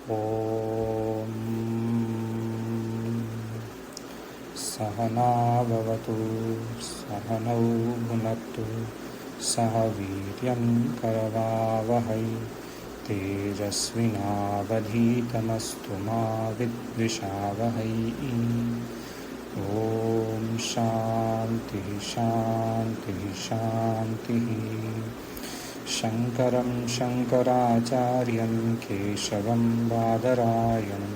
ॐ सहना भवतु सहनौ भुनक्तु सह वीर्यं करवावहै तेजस्विनावधीतमस्तु मा विद्विषावहै। ॐ शान्तिः शान्तिः शान्तिः। शङ्करं शङ्कराचार्यं केशवं बादरायणं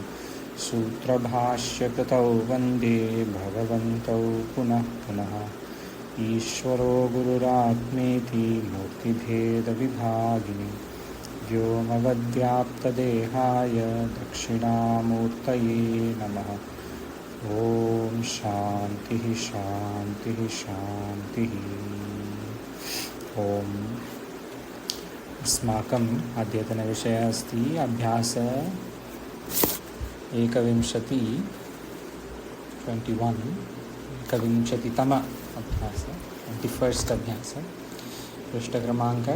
सूत्रभाष्यकृतौ वन्दे भगवन्तौ पुनः पुनः। ईश्वरो गुरुरात्मेति मूर्तिभेदविभागिनि व्योमवद्व्याप्तदेहाय दक्षिणामूर्तये नमः। ॐ शान्तिः शान्तिः शान्तिः। ॐ अस्माकम् अद्यतनविषयः अस्ति अभ्यास 21तम अभ्यास 21st अभ्यास पृष्ठक्रमाङ्क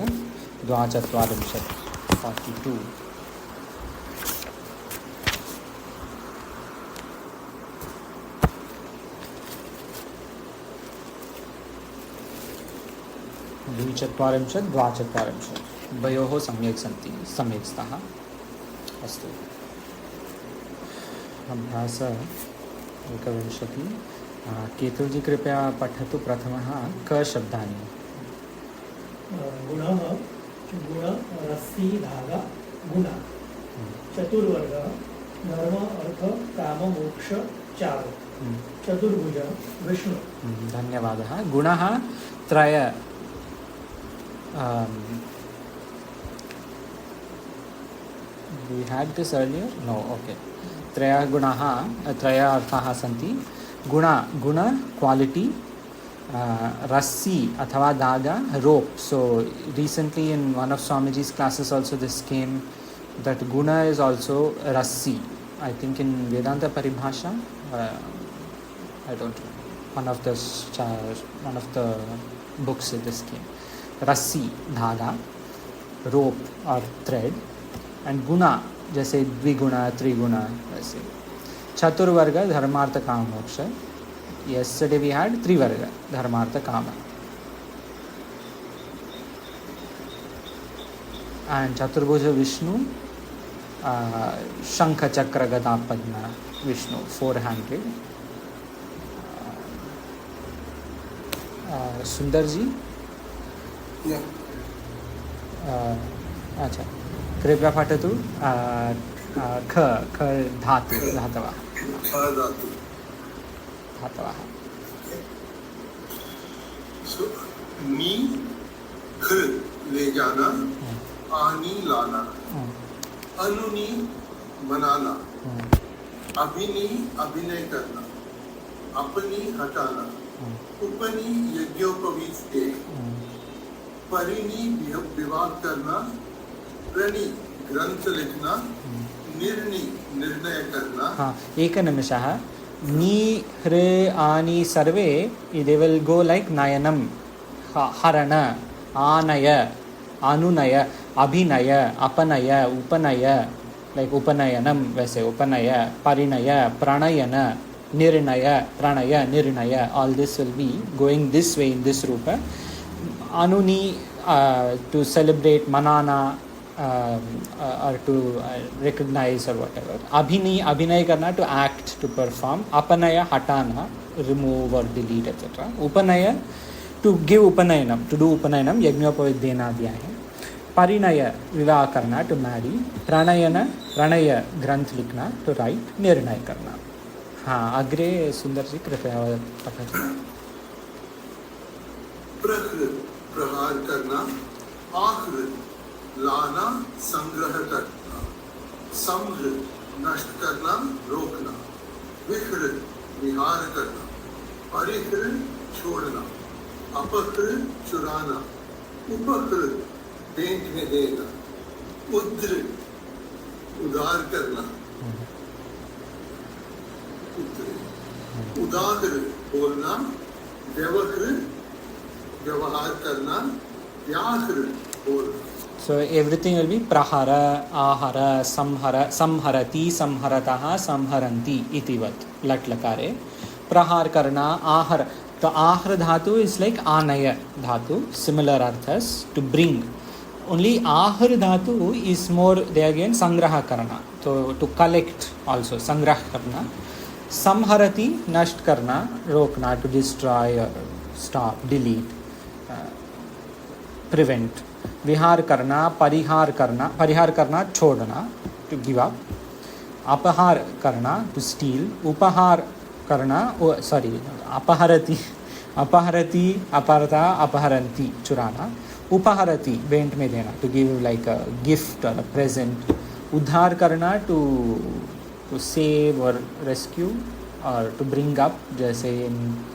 42 द्विचत्वारिंशत् उभयोः सम्यक् सन्ति सम्यक् स्तः। अस्तु अभ्यास 21। केतुलजी कृपया पठतु प्रथमः क शब्दानि। गुणः गुण रस्सी धागा गुण चतुर्वर्ग धर्म अर्थ काम मोक्ष चार चतुर्भुज विष्णु। धन्यवादः। गुणः त्रय we had this earlier? No, okay. त्रयः गुणाः त्रयः अर्थाः सन्ति। गुण क्वालिटी, रस्सी अथवा धागा rope. So recently in one of Swamiji's classes also this came that guna is also rassi. I think in Vedanta Paribhasha, I don't know, one of the books this came. रस्सी धागा, rope or thread, and गुना जैसे द्विगुणा त्रिगुणा वैसे। चतुर्वर्ग धर्मार्थ काम मोक्ष। Yesterday we had त्रिवर्ग धर्मार्थ काम, and चतुर्भुज विष्णु, शंख चक्र गदा पद्म विष्णु, 400। सुंदर जी अच्छा कृपया पठतु ख धातवः। नी घृ ले जाना, आनी लाना, अनुनी बनाना, अभिनी अभिनय करना, अपनी हटाना, उपनी यज्ञोपवीत के, परिणी विवाह करना, प्रणी ग्रंथ लिखना, निर्णय करना। हाँ, एक निमिषः। नी ह्रे आनी सर्वे they will go like नयनम, हरण, आनय, अनुनय, अभिनय, अपनय, उपनय, like उपनयनम वैसे उपनय, परिणय, प्रणयन, निर्णय, प्रणय, निर्णय, all this will be going this way in this rupa. Anuni to celebrate, manana or to recognize or whatever. Abhinay karna, to act, to perform. Apanaya hatana, remove or delete, etc. Upanaya to give upanayanam, to do upanayanam, yajñopavidena दिया है. Parinaya विवाह करना, to marry. Pranayana Pranay ग्रंथ लिखना, to write. निर्णय करना। हाँ, अग्रे सुंदर जी कृपया पठतु। प्रहार करना, आखिर लाना, संग्रह करना, समृ नष्ट करना, रोकना, विहृ विहार करना, परिहृ छोड़ना, अपहृ चुराना, उपहृ बेचने देना, उद्र उदार करना, उदाहर बोलना, व्यवहार करना, व्याघ्र बोलना। So everything will be prahara, ahara, samhara, samharati, samharataha, samharanti itivat. Lat lakare. Prahar karna, ahar. The ahar dhatu is like anaya dhatu, similar arthas, to bring. Only ahar dhatu is more, they again sangraha karna, to collect also, sangrah karna. Samharati, nasht karna, rokna, to destroy or stop, delete, prevent. Vihar karna, parihar karna, chodna, to give up. Apahar karna, to steal. Upahar karna, apaharati, aparta, apaharanti, churana. Upaharati, bent mein dena, to give like a gift or a present. Udhar karna, to save or rescue or to bring up. Jaise in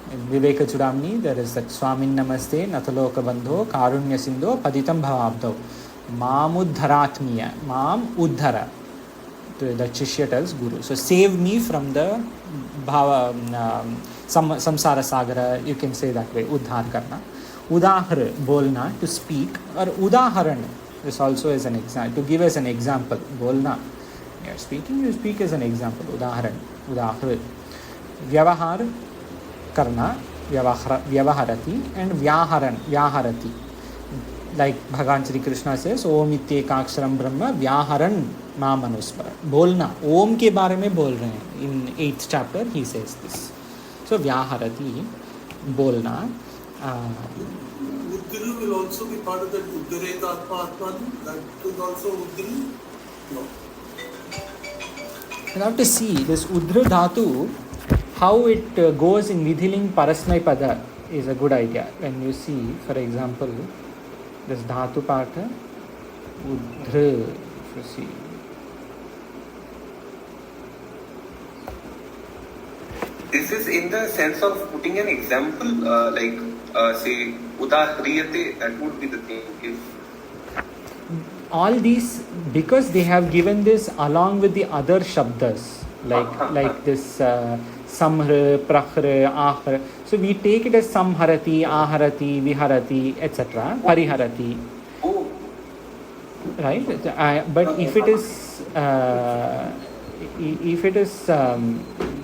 Viveka Chudamni, there is that Swamin Namaste, Nataloka Bandho, Karunya Sindho, Paditam Bhavabdho. Mam Uddharatmiya, Mam Uddhara. The Shishya tells Guru. So save me from the Bhava, Samsara Sagara, you can say that way, Uddhar Karna. Udahar, Bolna, to speak, or Udaharan, this also is an example, to give us an example, Bolna. You are speaking, you speak as an example, Udaharan, Udahar. Vyavahar, Karna, Vyavaharati, and Vyaharati. Like Bhagavan Shri Krishna says, Om Ityekaksharam Brahma, Vyaharan Mamanuspara. Bolna, Om ke baare mein bol rahe hain. In 8th chapter, he says this. So Vyaharati, Bolna. Uddhri will also be part of that Uddharet Atma Atman. That is also Uddhri? No. You have to see this Uddhra Dhatu, how it goes in Vidhiling Parasmay Pada is a good idea. When you see, for example, this Dhatu part, Uddhra, if you see. This is in the sense of putting an example, say, Udahriyate, that would be the thing. If all these, because they have given this along with the other shabdas, like this samhra, prahra, ahra. So we take it as samharati, aharati, viharati, etc. Pariharati. oh, Right? But if it is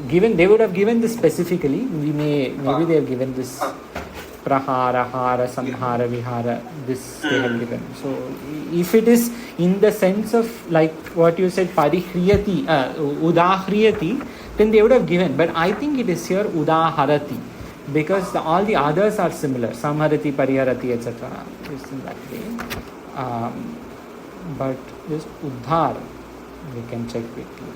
given, they would have given this specifically. Maybe they have given this prahara, hara, samhara, vihara. This they have given. So if it is in the sense of like what you said, parihriyati, udahriyati, then they would have given. But I think it is here udaharati, because all the others are similar. Samharati, pariharati, etc. is in that way. But this uddhar, we can check quickly.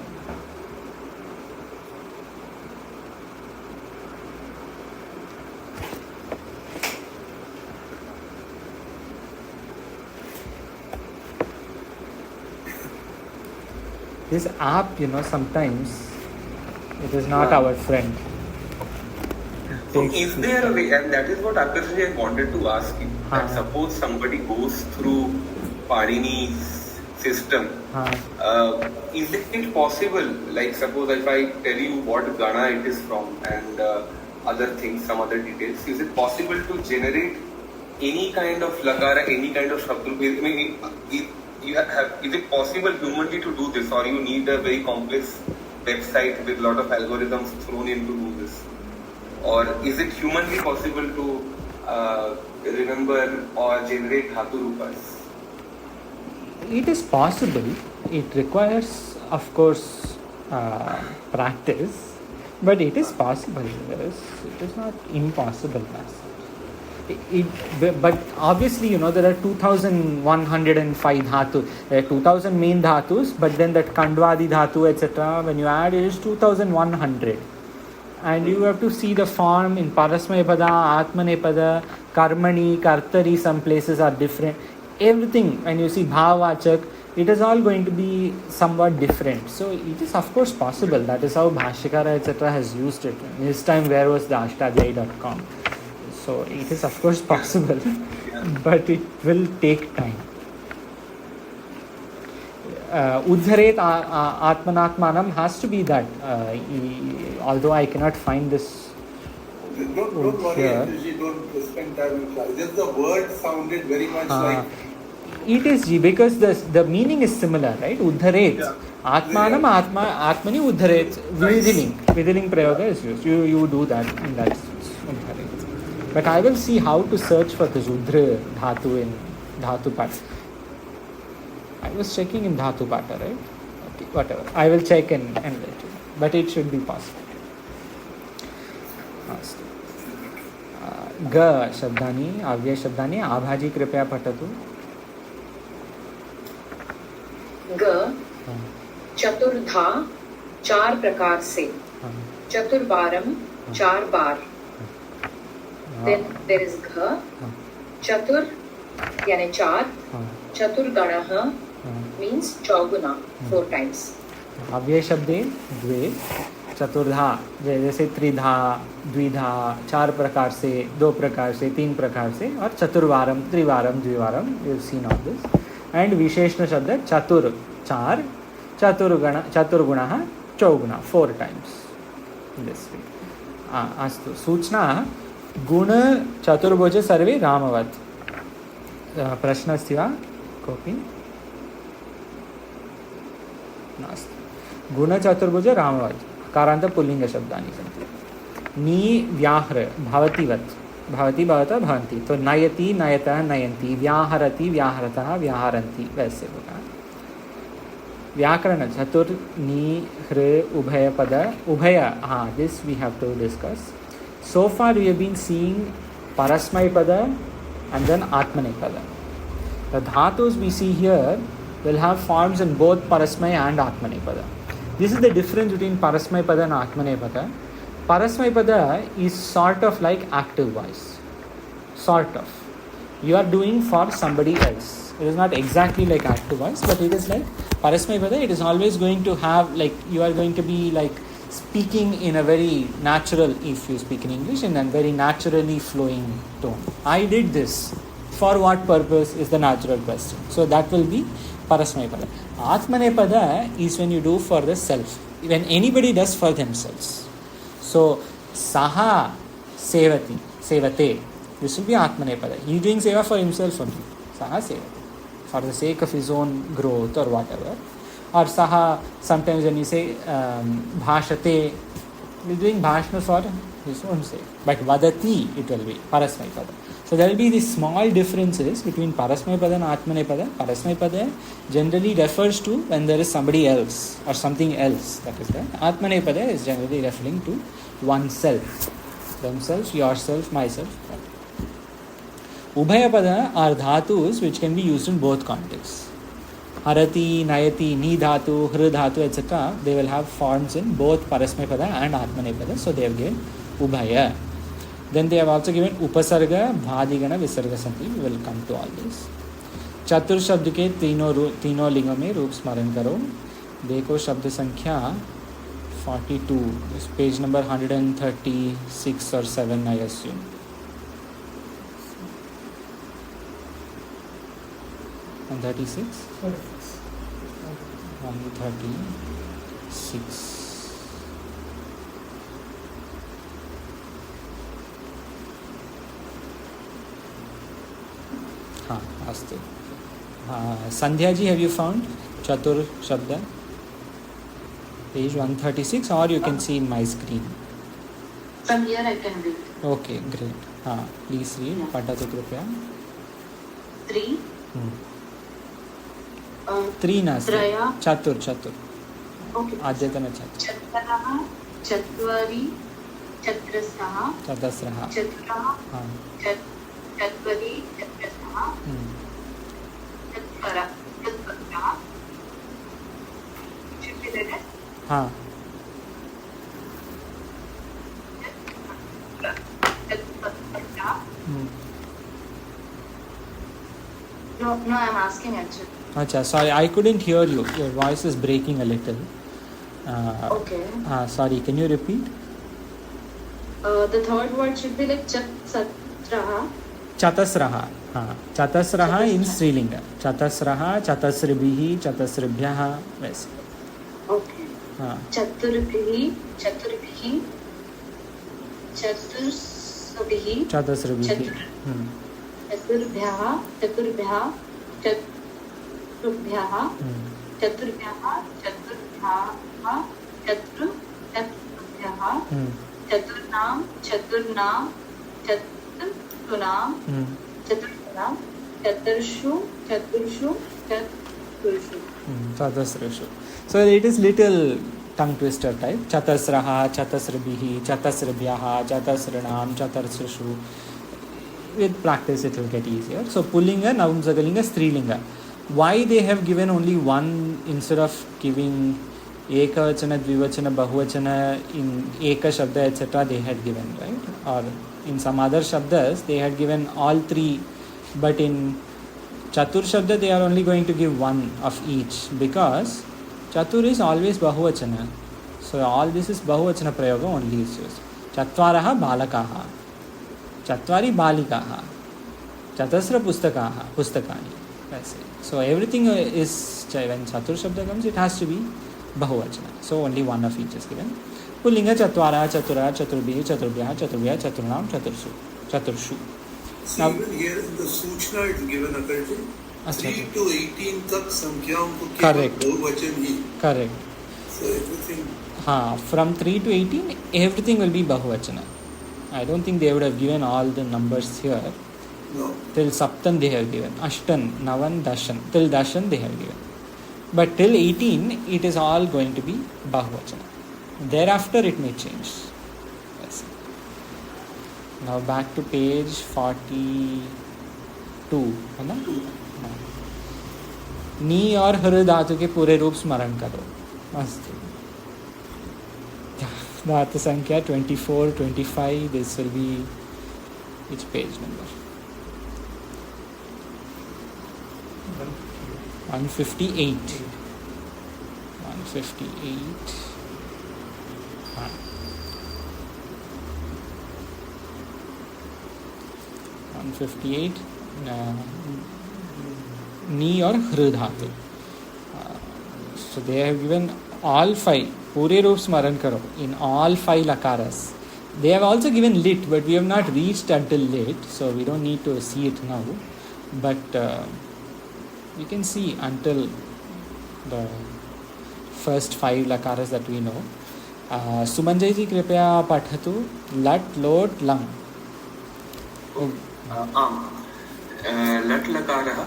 This app, sometimes it is not our friend. so is there a way, and that is what Akashji I wanted to ask you, that suppose somebody goes through Panini's system, is it possible, like suppose if I tell you what Gana it is from and other things, some other details, is it possible to generate any kind of lakara, any kind of shabd? I mean, is it possible humanly to do this, or you need a very complex website with a lot of algorithms thrown in to do this? Or is it humanly possible to remember or generate dhatu rupas? It is possible. It requires, of course, practice, but it is possible. It is not impossible. But obviously, there are 2,105 dhatu. There are 2,000 main dhatus, but then that Kandwadi dhatu, etc., when you add, it is 2,100. And you have to see the form in Parasmay Pada, Atmanepada, Karmani, Kartari, some places are different. Everything, when you see Bhavachak, it is all going to be somewhat different. So it is of course possible. That is how Bhashyakara, etc. has used it. In his time, where was the Ashtadhyayi.com? So it is of course possible, but it will take time. Uddharet Atmanatmanam has to be that. Although I cannot find this. Don't worry, Ashish, don't spend time in class. Just the word sounded very much like It is G because the meaning is similar, right? Uddharet. Atmanam atmani uddharet. Vidiling prayoga is used. You do that in that sense. Uddharet. But I will see how to search for this uddhra dhatu in dhatu pata. I was checking in dhatu pata, right? Okay, whatever. I will check and let you know. But it should be possible. ग शब्दानि अव्यय शब्दानि आभाजी कृपया पठतु. ग चतुर्धा 4 प्रकार से, चतुर्वारम 4 बार. Then there is घ चतुर यानी 4, चतुर्गणः means चौगुना 4 times. अव्यय शब्दे द्वे चतुर्धा जैसे त्रिधा द्विधा 4 प्रकार से, 2 प्रकार से, 3 प्रकार से, और चतुर्वारम त्रिवारम द्विवारम. You have seen all this. And विशेषण शब्द चतुर 4, चतुर्गुणः चौगुना 4 times. This way. अस्तु. सूचना गुण चतुर्भुज सर्वे रामवत्. प्रश्नस्ति वा कोऽपि? नास्ति. गुण चतुर्भुज रामवत् कारांत पुल्लिंग शब्दानि सन्ति. नी व्याह्र भवतिवत्. भवति भवतः भवन्ति. तो नयति नयतः नयन्ति, व्याहरति व्याहरतः व्याहरन्ति, वैसे होगा. व्याकरण चतुर नी हृ उभय पद उभय. हाँ, this we have to discuss. So far we have been seeing परस्मै पद and then atmanepada. The dhatus we see here will have forms in both parasmay and atmanepada. This is the difference between parasmay pada and atmanepada. Parasmay pada is sort of like active voice. Sort of. You are doing for somebody else. It is not exactly like active voice, but it is like parasmay pada. It is always going to have, like, you are going to be like speaking in a very natural, if you speak in English, in a very naturally flowing tone. I did this. For what purpose is the natural question. So that will be parasmaya. Atmanepada is when you do for the self. When anybody does for themselves. So saha sevati, sevate. This will be atmanepada. He is doing seva for himself only. Saha sevate. For the sake of his own growth or whatever. Or saha, sometimes when you say bhashate, he is doing bhashna for his own sake. But vadati, it will be parasmaya. So there will be these small differences between parasmaya pada and atmane pada. Parasmaya pada generally refers to when there is somebody else or something else that is there. Atmane pada is generally referring to oneself, themselves, yourself, myself. Ubhaya pada are dhatus which can be used in both contexts. Harati, Nayati, Ni dhatu, Hri dhatu, etc. They will have forms in both parasmaya pada and atmane pada. So they have given ubhaya. Then they have also given upasarga, bhadigana, visarga santi. We will come to all this. Chatur शब्द के तीनों लिंगों में रूप स्मरण करो. देखो शब्द संख्या 42. This page number 136 or 7, I assume. And 36? 136. हाँ, अस्तु. Sandhya ji, have you found Chatur Shabda? Page 136, or you can see in my screen. From here I can read. Okay, great. हाँ, please read. पढ़ो कृपया. 3. 3 नास्ति. चतुर. Okay. आद्यतन चतुर. चत्वरः, चत्वारि, चतस्रः. चतस्रः. चतुरः. हाँ. चत्वरि, चतस्रः. चत्वरः. हाँ. No, I'm asking actually. Acha, sorry, I couldn't hear you. Your voice is breaking a little. Okay. Sorry, can you repeat? The third word should be like chatasraha. Chatasraha. हाँ, चतस्रः in स्त्रीलिंग. चतस्रः, चतस्रभिः, चतस्रभ्यः, वैसे. Okay. हाँ. चतुर्भिः, चतुर्भ्यः, चतुर्भ्यः चतुर्भ्यः चतुर्भ्यः चतुर्नां चतुर्नां चतुर्नां चतुर्नां चतुर्षु चतुर्षु चतुर्षु चतस्रषु. So it is little tongue twister type. Chatasraha, chatasrabhihi, chatasrabhyah, chatasranam, chatarsrishu. With practice it will get easier. So pullinga, navamsakalinga, strilinga. Why they have given only one instead of giving ekavachana, dvivachana, bahuvachana in eka shabda etc. they had given, right? Or in some other shabdas they had given all three, but in Chatur Shabda they are only going to give one of each, because Chatur is always Bahuvachana. So all this is Bahuvachana Prayoga only is used. Chatvaraha Balakaha, Chatvari Balikaha, Chatasra Pustakani. That's it. So everything is, when Chatur Shabda comes, it has to be Bahuvachana. So only one of each is given. Pullinga Chatvara, Chatura, Chaturbhi, Chaturbhya, Chaturbhya, Chaturnam, Chaturshu. So even here in the Suchna it is given Akalji. 3 to 18 तक संख्याओं को केवल बहुवचन ही. Correct. So everything. From 3 to 18, everything will be Bahuvachana. I don't think they would have given all the numbers here. No. Till Saptan they have given. Ashtan, Navan, Dashan. Till Dashan they have given. But till 18, it is all going to be Bahuvachana. Thereafter it may change. Yes. Now back to page 42. है ना? नी और हृ धातु के पूरे रूप स्मरण करो. मस्त. धातु संख्या 24, 25. This will be which page number? 158. 158. 158. Ni or Hri dhatu. So they have given all 5. Pure roop smaran karo. In all 5 lakaras. They have also given lit, but we have not reached until lit. So we don't need to see it now. But we can see until the first 5 lakaras that we know. Sumanjay ji कृपया पठतु lat lot lang. लट् लकारः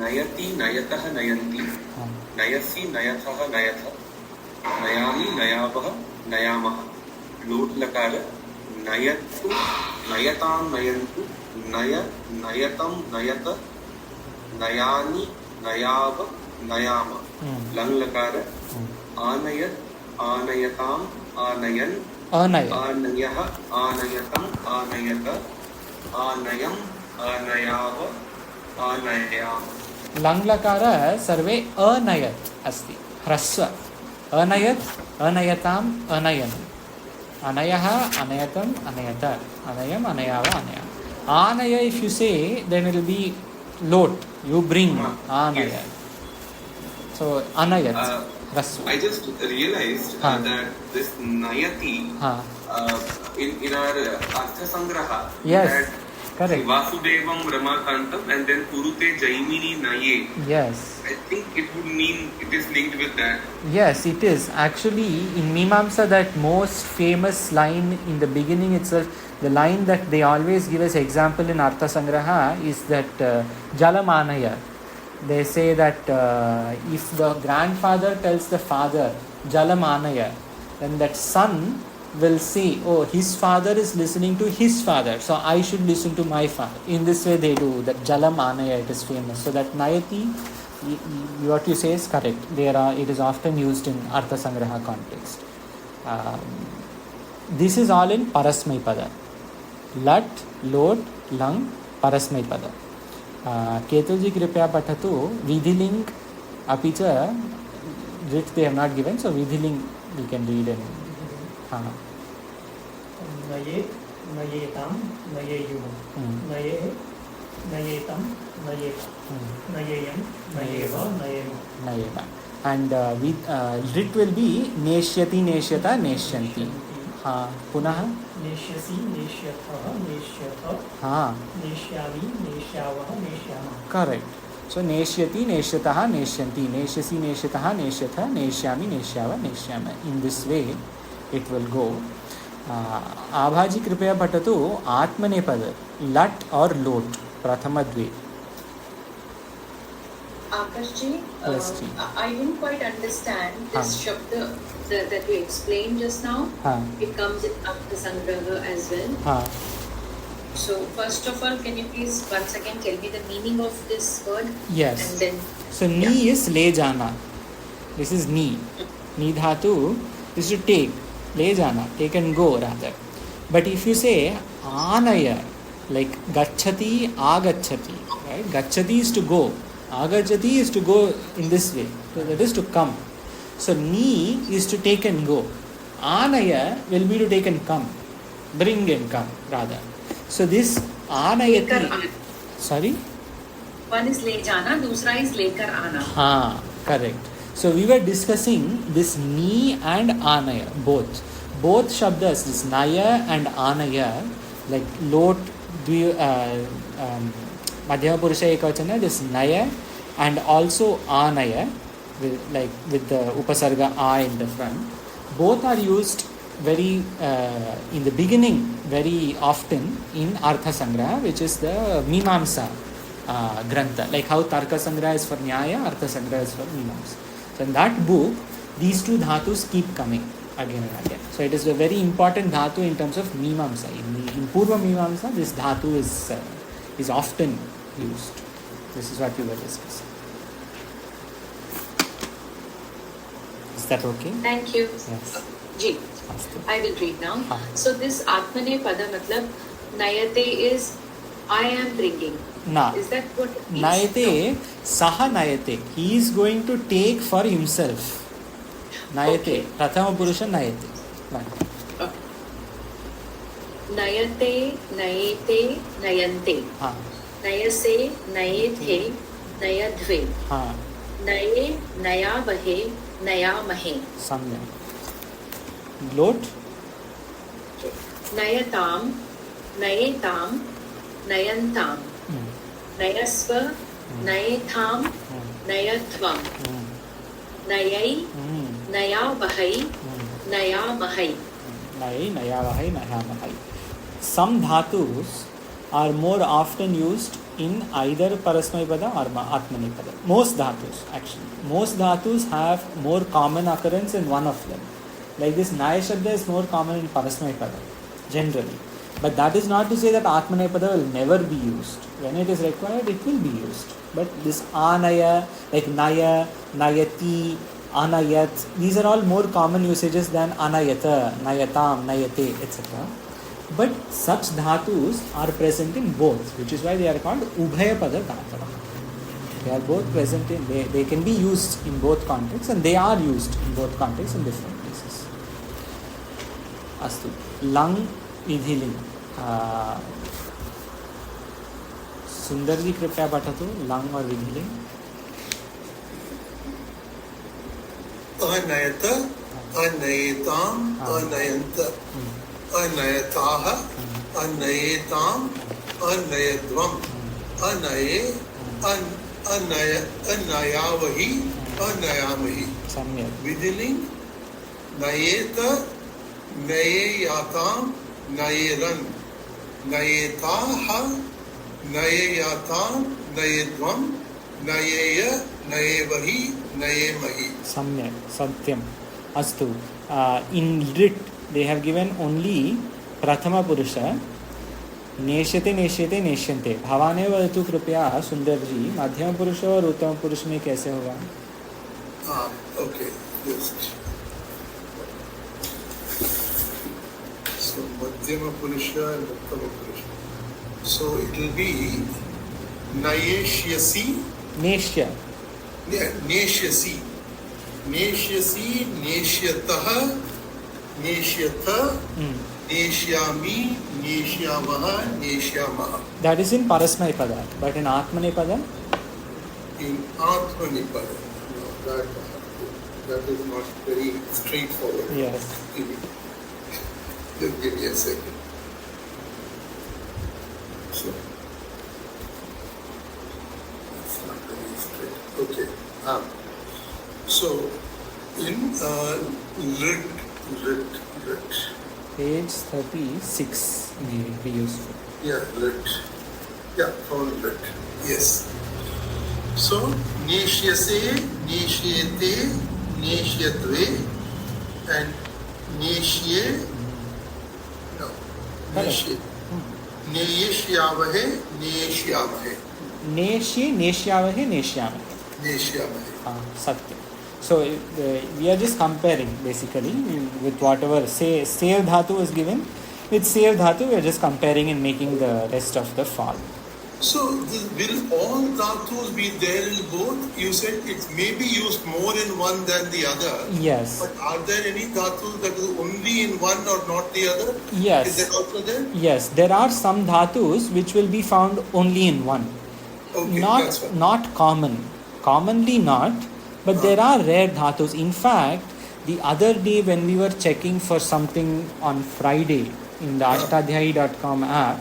नयति नयतः नयन्ति नयसि नयथः नयथ नयामि नयावः नयामः लोट् लकार नयतु नयतां नयन्तु नय नयतं नयत नयानि नयाव नयाम लङ् लकार आनयत् आनयताम् आनयन् आनयः आनयतम् आनयत आनयम् आनयाव आनयाम. लङ् लकारः सर्वे अनयत् अस्ति. ह्रस्व. अनयत् अनयताम् अनयन्. अनयः अनयतम् अनयत. अनयम् अनयाव अनयाम. Anaya, if you say, then it will be lot. You bring anaya. Yes. So anayat. Hrasva. I just realized that this nayati in our Artha Sangraha, yes, that correct. Vasudevam Ramakantam and then Purute Jaimini Naye. Yes. I think it would mean it is linked with that. Yes, it is. Actually, in Mimamsa, that most famous line in the beginning itself, the line that they always give as example in Artha Sangraha is that Jalamanaya. They say that if the grandfather tells the father Jalamanaya, then that son will say, oh, his father is listening to his father, so I should listen to my father. In this way they do that. Jalamanaya, it is famous. So that Nayati, what you say is correct. It is often used in Artha Sangraha context. This is all in Parasmai Pada. Lat, Lot, Lang, Parasmai Pada. Ketulji कृपया पठतु विधिलिंग अपि च writ they have not given, so विधिलिंग we can read in नये नयेताम नयेयुः नये नयेतम नयेत नयेयम नयेव नयेम नयेव. And writ will be neshyati neshyata neshyanti. पुनः नेष्यसि नेष्यथः नेष्यथ हाँ नेष्यामि नेष्यावः नेष्यामः. correct. So neshyati, neshyatah, neshyanti, neshyasi, neshyatah, neshyatha, neshyami, neshyava, neshyama. In this way it will go. आभाजी कृपया पठतु आत्मनेपद लट और लोट प्रथमद्वे. Akarshi, Yes, ji. I didn't quite understand this shabda that you explained just now. It comes in Artha Sangraha as well. So first of all, can you please once again tell me the meaning of this word? Yes. And then So ni is le jana. This is ni. Ni dhatu is to take. Le jana, take and go rather. But if you say anaya, like gacchati, agacchati, right? Gacchati is to go. Agacchati is to go in this way. So that is to come. So ni is to take and go. Anaya will be to take and come. Bring and come rather. So this anayati. Sorry? one is le jana, dusra is lekar ana. Correct. So we were discussing this ni and anaya, both shabdas, this naya and anaya, like lot, madhyama purusha ekavachana, this naya and also anaya, with the upasarga a in the front. Both are used very in the beginning very often in Artha Sangraha, which is the Mimamsa Grantha, like how Tarka Sangraha is for Nyaya, Artha Sangraha is for Mimamsa. So in that book, these two dhatus keep coming again and again. So it is a very important dhatu in terms of Mimamsa. In Purva Mimamsa, this dhatu is often used. This is what we were discussing. Is that okay? Thank you. Yes. Ji, I will read now. So this Atmane Pada matlab Nayate is I am bringing. Na. Is that what it means? Nayate, saha nayate. He is going to take for himself. Nayate. Okay. Prathama Purusha nayate. Okay. Nayate, nayete, nayante. Nayase, nayethe, nayadve. Naye, nayavahe, nayamahe. Samya. Lot. Nayatam, nayetam, nayantam. Nayasva, nayetham, nayatvam. Nayai, nayavahai, nayamahai. Nayai, nayavahai, nayamahai. Some dhatus are more often used in either Parasmaipada or Atmanipada. Most dhatus, actually. Most dhatus have more common occurrence in one of them. Like this Naya Shabda is more common in Parasmaipada, generally. But that is not to say that Atmanepada will never be used. When it is required, it will be used. But this Anaya, like Naya, Nayati, Anayat, these are all more common usages than Anayata, Nayatam, Nayate, etc. But such dhatus are present in both, which is why they are called Ubhayapada Dhatava. They are both present in, they can be used in both contexts, and they are used in both contexts in different places. Astu. Lang Vidhiling. सुंदर जी कृपया पठतु lung और विधिलिंग. अनयत, अनयताम, अनयंत, अनयताः, अनयताम, अनयद्वम, अनये, अनयावहि, अनयामहि. सम्यक. विधिलिंग नयेत, नयेयाताम, नयेरन, नयेताः, नयेयाताम, नयेद्वम, नयेय, नयेवहि, नयेमहि. सम्यक. सत्यम. अस्तु. In lit they have given only prathama purusha. नेश्यते नेश्यते नेश्यन्ते. भावाने वदतु कृपया सुंदर जी मध्यम पुरुष और उत्तम पुरुष में कैसे होगा? Okay. Just. So Madhyama Purusha and Uttama Purusha. So it will be Nayeshyasi. नेश्य. Neshyasi. Neshyasi, Neshyatah, Neshyatha, Neshyami, Neshyamaha, Neshyamaha. That is in Parasmaipada. But in Atmanepada? In Atmanipada. No, that is not very straightforward. Yes. Just give me a second. So, that's not very So, in lit. Page 36 may be useful. Yeah, lit. Yeah, found lit. Yes. So, neshyase, neshyate, neshyatve, and neshye. No, neshye. Neshyavahe, neshyavahe. Neshye, neshyavahe, neshyavahe. Neshyavahe. Satya. So we are just comparing basically with whatever say dhatu is given. With sev dhatu we are just comparing and making the rest of the form. So will all dhatus be there in both? You said it may be used more in one than the other. Yes. But are there any dhatus that is only in one or not the other? Yes. Is that also there? Yes, there are some dhatus which will be found only in one. Okay, that's fine. Not common. Commonly not. But there are rare dhatus. In fact, the other day when we were checking for something on Friday in the ashtadhyayi.com app,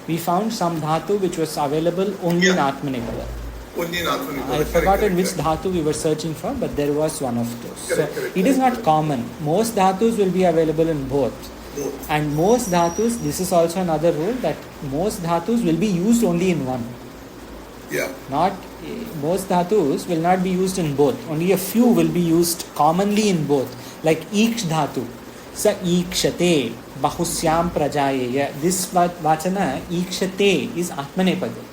we found some dhatu which was available only in Atmanepada. Only in Atmanepada. I forgotten which dhatu we were searching for, but there was one of those. Correct, it is not common. Most dhatus will be available in both. And most dhatus, this is also another rule, that most dhatus will be used only in one. Yeah. Most dhatus will not be used in both. Only a few will be used commonly in both. Like iksh dhatu. Sa ikshate bahusyam prajayeya. This vachana ikshate is atmanepada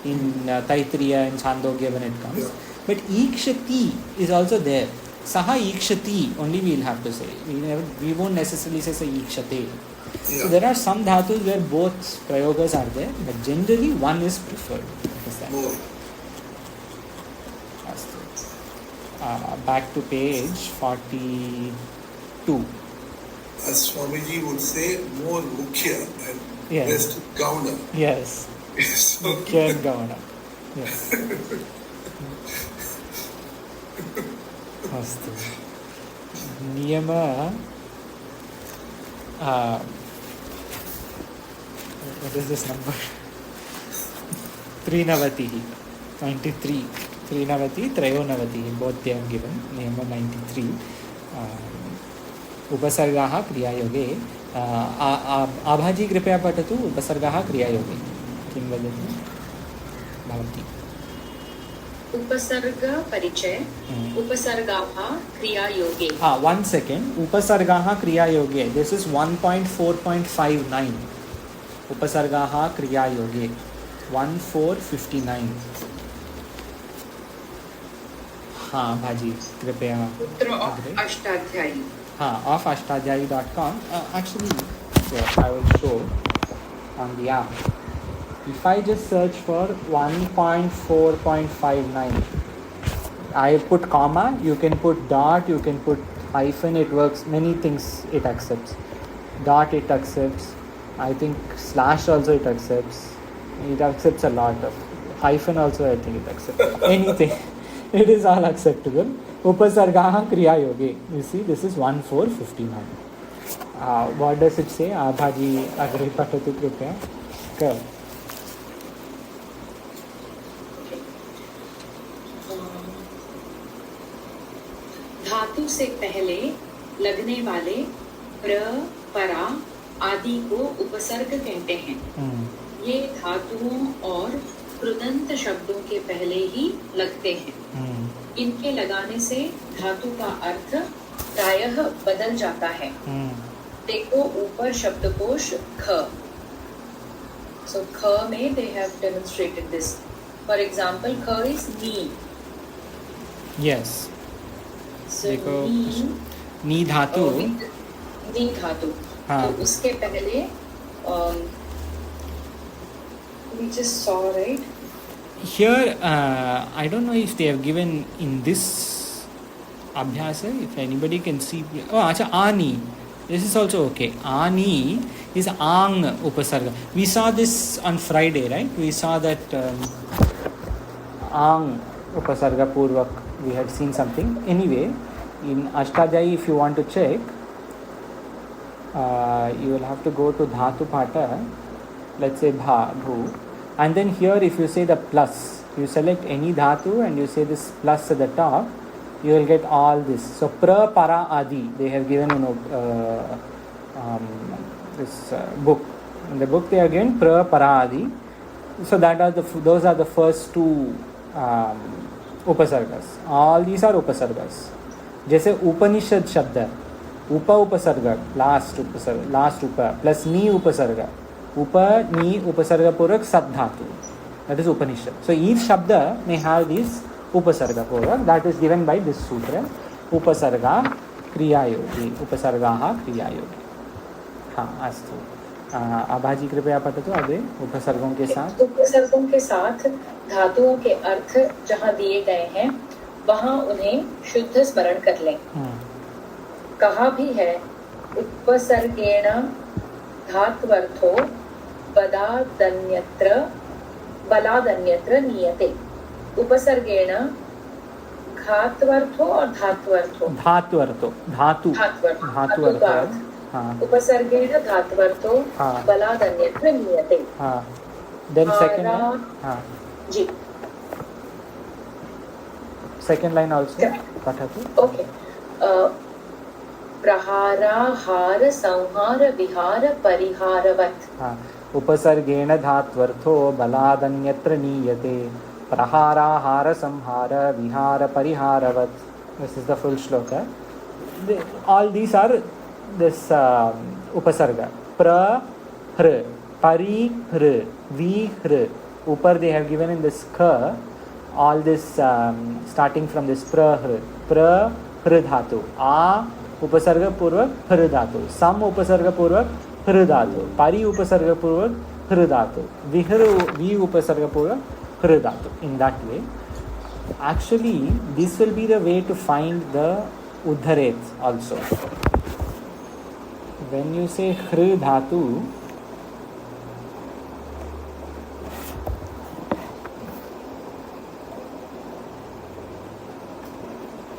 in Taittiriya and Chandogya when it comes. Yeah. But ikshati is also there. Saha ikshati only we will have to say. We won't necessarily say sa ikshate. Yeah. So there are some dhatus where both prayogas are there, but generally one is preferred. More. Back to page 42. As Swamiji would say, more mukhya and Yes. rest gauna. Yes. So, Mukhya and Gavana. Yes. Astu. Niyama. What is this number? Trinavatihi. 93. Trinavati, Trayonavati. Both they have given. Niyama 93. उपसर्गाः क्रियायोगे आभाजी कृपया पठतु उपसर्गाः क्रियायोगे किं वदति भवती उपसर्ग परिचय उपसर्गाः क्रियायोगे 1 second उपसर्गाः क्रियायोगे this is 1.4.59 उपसर्गाः क्रियायोगे 1459 हाँ भाजी कृपया Ashtadhyayi of ashtadhyayi.com. Actually, I will show on the app. If I just search for 1.4.59, I put comma, you can put dot, you can put hyphen, it works, many things it accepts. Dot it accepts, I think slash also it accepts a lot of. Hyphen also I think it accepts. Anything. It is all acceptable. Upasargaha Kriya Yoge. You see, this is 1459. What does it say? Abhaji Agri Patatu Kripya. Go. धातु से पहले लगने वाले प्र, परा आदि को उपसर्ग कहते हैं। ये धातुओं और कृदंत शब्दों के पहले ही लगते हैं। इनके लगाने से धातु का अर्थ प्रायः बदल जाता है। देखो ऊपर शब्दकोश ख। So ख में they have demonstrated this. For example, ख is नी. Yes. So देखो नी धातु. नी धातु। हाँ. तो उसके पहले we just saw, right? Here, I don't know if they have given in this abhyasa, if anybody can see. Oh, acha, ani. This is also okay. Ani is ang upasarga. We saw this on Friday, right? We saw that ang upasarga purvak. We had seen something. Anyway, in Ashtadhyayi, if you want to check, you will have to go to Dhatu Pata. Let's say bha, bhu. And then here if you say the plus, you select any dhatu and you say this plus at the top, you will get all this. So pra, para, adi, they have given this book. In the book they are given pra, para, adi. So those are the first two उपसर्गस. All these are उपसर्गस. जैसे उपनिषद शब्द उपसर्ग last उप plus नी उपसर्ग नी उपसर्ग पूर्वक सद धातु, that is Upanishad. So each shabda may have this उपसर्ग पूर्वक, that is given by this sutra. उपसर्गा क्रियायोगी, उपसर्गाः क्रियायोगी. हाँ अस्तु. आभाजी कृपया पठतु अग्रे. उपसर्गों के साथ धातुओं के अर्थ जहाँ दिए गए हैं वहाँ उन्हें शुद्ध स्मरण कर लें. कहा भी है उपसर्गेण धात्वर्थो बलादन्यत्र नीयते. उपसर्गेण घात्वर्थो और धात्वर्थो उपसर्गेण धात्वर्थो बलादन्यत्र नीयते. Then जी second line also पठतु. Okay. प्रहाराहार संहार विहार परिहारवत्. उपसर्गेण धात्वर्थो बलादन्यत्र नीयते. प्रहाराहार संहार विहार परिहारवत्. This is the full shloka. All these are this upasarga. Pra, hr, pari, hr, vi, hr. Upar they have given in this ka all this starting from this pra, hr dhatu. A upasarga purvak hr dhatu. Sam upasarga purvak hr dhatu. Pari upasarga purvak hr dhatu. Vi upasarga purvak hr dhatu. In that way, actually this will be the way to find the uddharet also. When you say hr dhatu,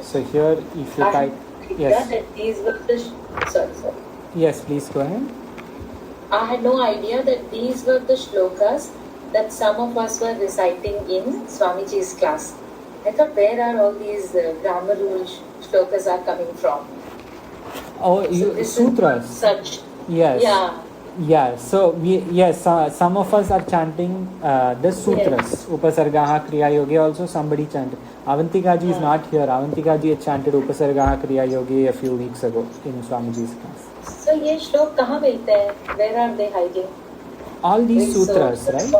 so here if you type, yes. These were the sorry. Yes, please go ahead. I had no idea that these were the shlokas that some of us were reciting in Swamiji's class. I thought, where are all these grammar rule shlokas are coming from? Oh, sutras. Such. Yes. Yeah. So some of us are chanting the sutras. Yes. Upasargaha kriya yogi also somebody chanted. Avantika ji is not here. Avantika ji had chanted Upasargaha kriya yogi a few weeks ago in Swamiji's class. So ये श्लोक कहाँ मिलते हैं? Where are they hiding? All these sutras, right?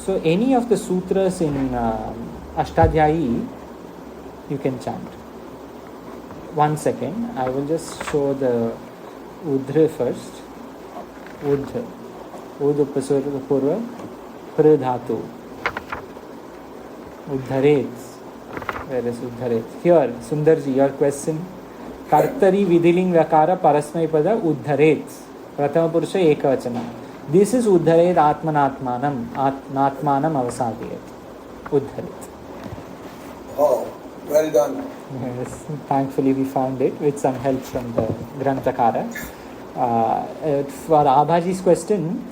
So any of the sutras in Ashtadhyayi you can chant. 1 second, I will just show the Udhra first. Udh upasarga purva pra dhatu. Uddharet. Where is Uddharet? Here, Sundarji, your question. Kartari vidhiling vakara parasmai pada Uddharet. Prathama purusha ekavachana. This is Uddharet atmanatmanam. Atmanatmanam avasadiyat. Uddharet. Oh, well done. Yes, thankfully we found it with some help from the Granthakara. For Abhaji's question,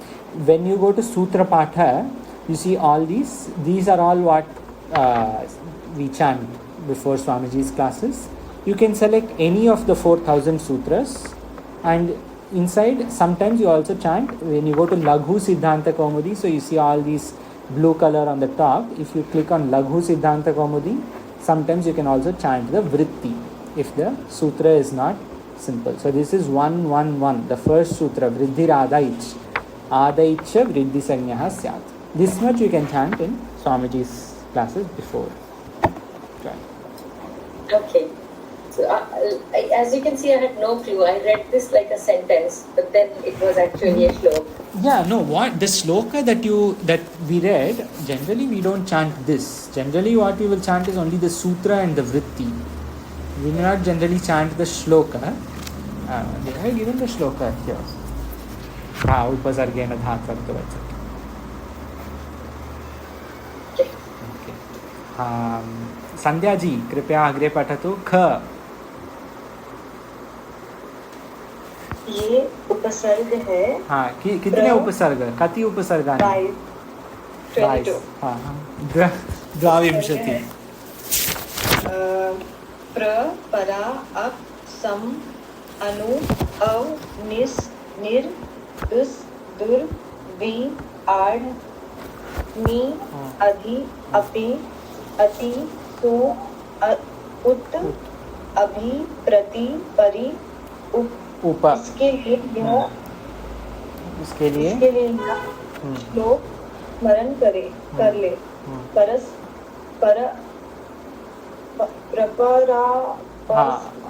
when you go to Sutra Patha, you see all these are all what we chant before Swamiji's classes. You can select any of the 4,000 sutras, and inside sometimes you also chant. When you go to Laghu Siddhanta Kaumudi, so you see all these blue color on the top. If you click on Laghu Siddhanta Kaumudi, sometimes you can also chant the vritti if the sutra is not simple. So this is 111, the first sutra, vriddhir adaich. Adaicha vriddhi sanyaha syat. This much you can chant in Swamiji's classes before. Okay. So as you can see, I had no clue. I read this like a sentence, but then it was actually a shloka. Yeah, no, what the shloka that we read, generally we don't chant this. Generally what we will chant is only the sutra and the vritti. We may not generally chant the shloka. They have given the shloka here. Upasargena dhatvarto vachati. Okay. Sandhya ji, कृपया अग्रे पठतु. ख. ये उपसर्ग है. हाँ, कितने उपसर्ग? कति उपसर्गानि? 22. हाँ, द्वाविंशति. प्र परा अप सम अनु अव निस निर दुस दुर वि आढ़ नी अधि अपि अति सो उत अभि प्रति परि उप इसके लिए श्लोक स्मरण कर ले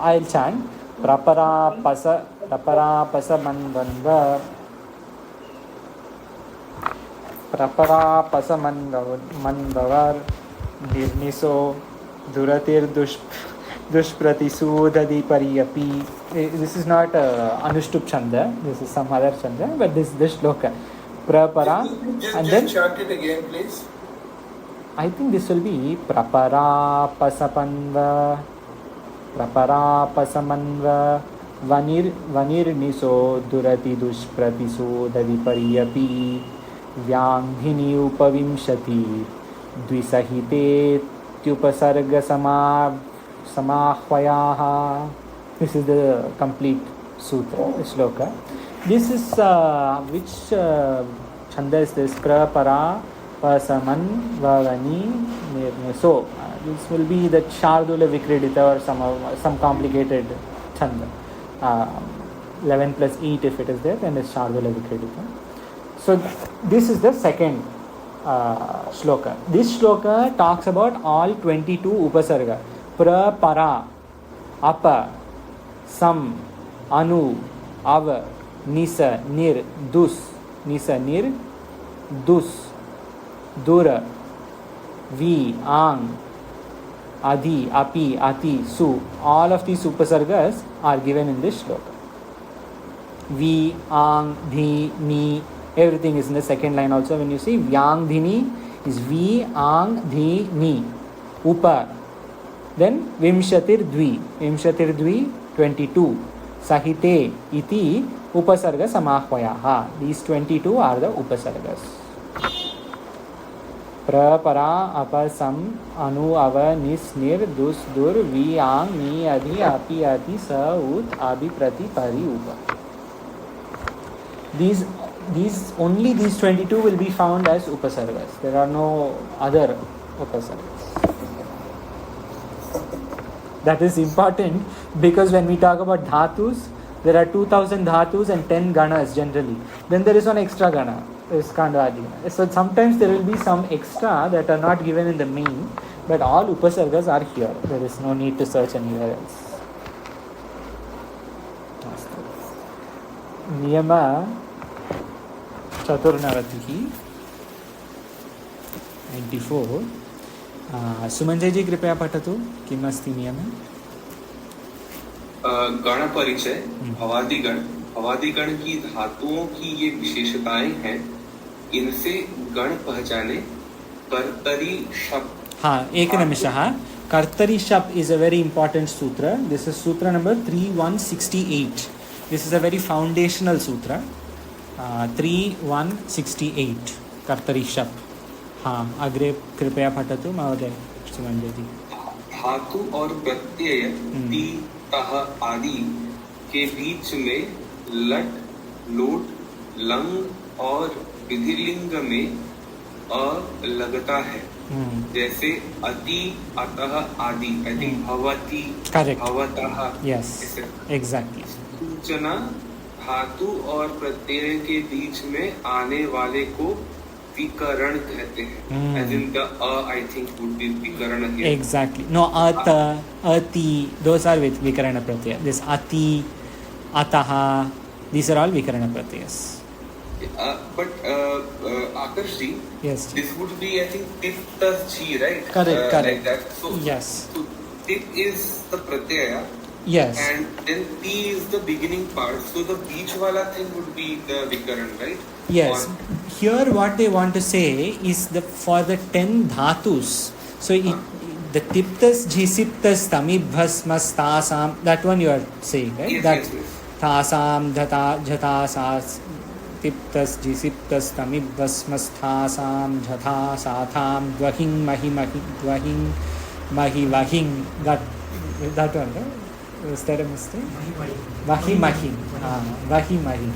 I'll chant prapara pasa mandavar nirniso duratir dushpratisudadi pariyapi. This is not Anushtup Chanda, this is some other Chanda, but this shloka prapara and then chant it again, please. I think this will be prapara pasapanva vanir niso durati dushpratiso dadiparyapi vyanghini upavimshati dvisahite tyupasarga samahvayaha. This is the complete sutra, shloka. This is which chanda is this? Prapara pasaman vavani nirneso. This will be the Shardula Vikredita or some complicated chanda. 11 plus 8 if it is there, then it's Shardula Vikredita. So this is the second shloka. This shloka talks about all 22 upasarga. Pra, para, apa, sam, anu, ava, nisa, nir, dus, dura, vi, ang, adi, api, ati, su. All of these upasargas are given in this shloka. Vi, ang, dhi, ni, everything is in the second line also. When you see vyang, dhini is vi, ang, dhi, ni. Upa. Then vimshatir dvi 22. Sahite iti upasarga samahvayaha. These 22 are the upasargas. Pra, para, apa, sam, anu, ava, nis, nir, dus, dur, vi, ang, ni, adi, api, ati, sa, ut, abi, prati, pari, upa. These only these 22 will be found as upasargas. There are no other upasargas. That is important because when we talk about dhatus, there are 2000 dhatus and 10 ganas generally. Then there is one extra gana, is Kandavadi. So sometimes there will be some extra that are not given in the main, but all upasargas are here. There is no need to search anywhere else. Niyama Chaturnavatihi 94. सुमंजय जी कृपया पठतु किम् अस्ति नियमः? गण परिचय भवादिगण की धातुओं की ये विशेषताएं हैं, इनसे गण पहचाने। कर्तरी शब्द, हाँ एक निमिषः. कर्तरी शब्द is a very important sutra. This is sutra number 3168. This is a very foundational sutra. 3168 कर्तरी शब्द. हाँ अग्रे कृपया पठतु महोदय सुमंजय जी. धातु और प्रत्यय ती, तह आदि के बीच में लट, लोट, लंग और विधिलिंग में अ लगता है. जैसे अति, अतः आदि. आई थिंक भवति, भवतः. Yes exactly. सूचना धातु और प्रत्यय के बीच में आने वाले को विकरण कहते हैं. As in the I think would be vikarana here. Exactly. No, ata, ati, those are with vikarana pratyaya. This ati, ataha, these are all vikarana pratyayas. But Akash ji, yes, this would be I think tit plus chi, right? Correct. Like that. So, yes. So tit is the pratyaya. Yes. And then T is the beginning part. So the beach wala thing would be the vikaran, right? Yes. Here what they want to say is for the 10 dhatus. So the tiptas, jhisiptas, tamibhasmas, tasam, that one you are saying, right? Yes, that yes. tasam, jatasas, tiptas, jhisiptas, tamibhasmas, tasam, jatasatham, dvahing, mahim, dvahing, Mahi, Vahing. That one, right? Was that a mistake? Vahi, Mahi. Vahi, Mahi.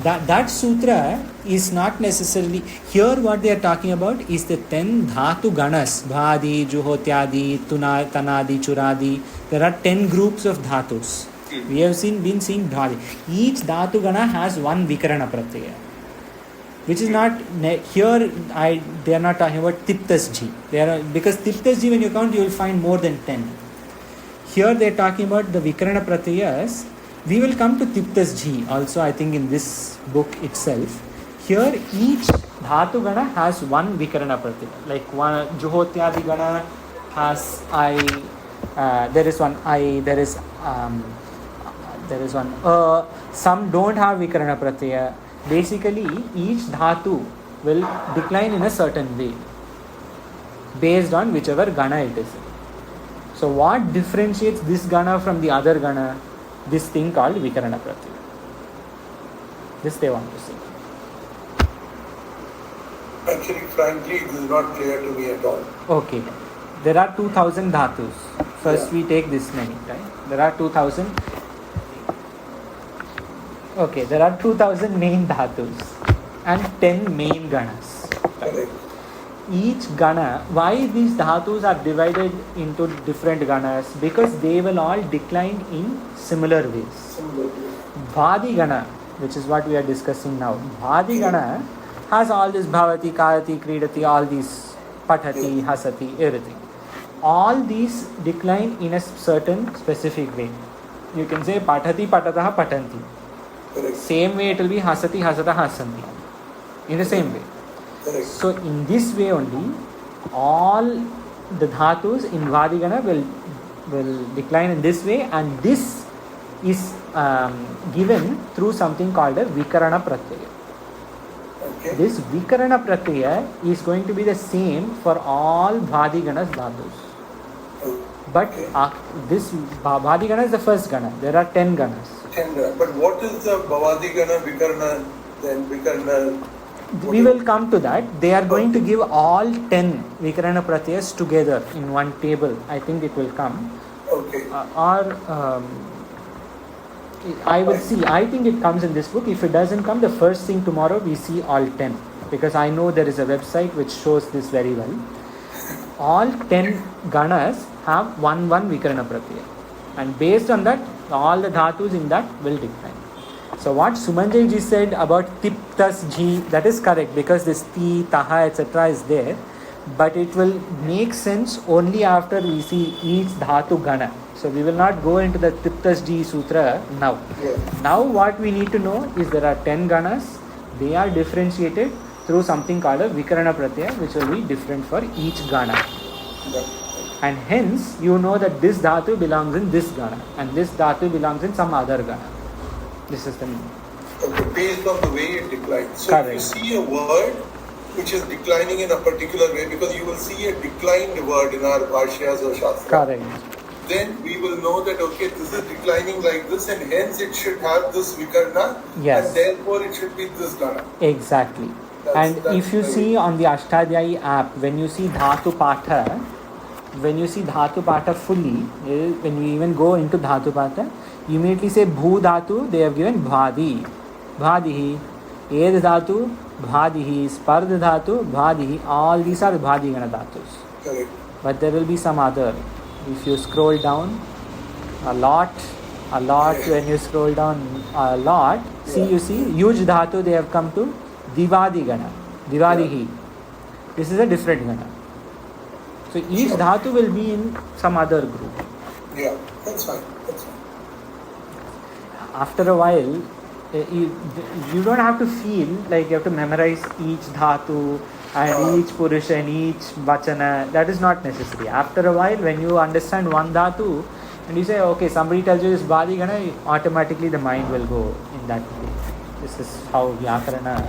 That sutra is not necessarily here. What they are talking about is the 10 dhatu ganas: bhadi, juhotyadi, tanadi, churadi. There are 10 groups of dhatus. We have been seeing bhadi. Each dhatu gana has one vikarana pratyaya, which is not here. They are not talking about tiptasji. Because tiptasji, when you count, you will find more than 10. Here they are talking about the vikarana pratyayas. We will come to tiptasji also, I think, in this book itself. Here each dhatu gana has one vikarana pratyaya. Like one juhotyadi gana has I. There is one I. There is one some don't have vikarana pratyaya. Basically, each dhatu will decline in a certain way based on whichever gana it is. So what differentiates this gana from the other gana? This thing called vikarana pratyaya. This they want to say. Actually, frankly, it is not clear to me at all. Okay. There are 2000 dhatus. First we take this many, right? There are 2000. Okay, there are 2000 main dhatus and 10 main ganas. Correct. Each gana, why these dhatus are divided into different ganas? Because they will all decline in similar ways. Bhadi gana, which is what we are discussing now. Bhadi gana has all this bhavati, karati, kridati, all these pathati, hasati, everything. All these decline in a certain specific way. You can say pathati, patataha, patanti. Correct. Same way it will be hasati, hasata, hasanti. In the same way. Correct. So in this way only, all the dhatus in Vadigana will decline in this way, and this is given through something called a Vikarana Pratyaya. Okay. This Vikarana Pratyaya is going to be the same for all Bhadiganas dhatus. But this Bhadigana is the first gana. There are 10 ganas. 10 ganas. But what is the Bhavadigana, Vikarana, then Vikarana? We will come to that. They are going to give all 10 Vikarana Pratyayas together in one table. I think it will come. Okay. I will see. I think it comes in this book. If it doesn't come, the first thing tomorrow we see all 10. Because I know there is a website which shows this very well. All 10 ganas have one Vikarana Pratyaya. And based on that, all the dhatus in that will decline. So what Sumanjay ji said about tiptas ji, that is correct, because this ti, taha, etc. is there. But it will make sense only after we see each dhatu gana. So we will not go into the tiptas ji sutra now. Yeah. Now what we need to know is there are 10 ganas. They are differentiated through something called a Vikarana Pratyaya, which will be different for each gana. And hence you know that this dhatu belongs in this gana and this dhatu belongs in some other gana. This is the meaning. Okay, based on the way it declines. So Correct. if you see a word which is declining in a particular way, because you will see a declined word in our Bhashyas or Shastras. Correct. Then we will know that, okay, this is declining like this and hence it should have this Vikarna. Yes. And therefore it should be this Gana. Exactly. And if you see on the Ashtadhyayi app, when you see Dhatu Patha fully, when you even go into Dhatu Patha, you immediately say Bhu Dhatu, they have given Bhadi, Bhadihi, Ed Dhatu, Bhadihi, Spard Dhatu, Bhadihi, all these are Bhadi Gana Dhatus. Correct. But there will be some other. If you scroll down a lot, when you scroll down a lot, you see huge Dhatu, they have come to Divadi Gana, Divadihi. This is a different Gana. So each dhatu will be in some other group. Yeah, that's fine. After a while, you don't have to feel like you have to memorize each dhatu and each purusha and each vachana. That is not necessary. After a while, when you understand one dhatu and you say, okay, somebody tells you this Bhadi Gana, automatically the mind will go in that way. This is how Vyakarana.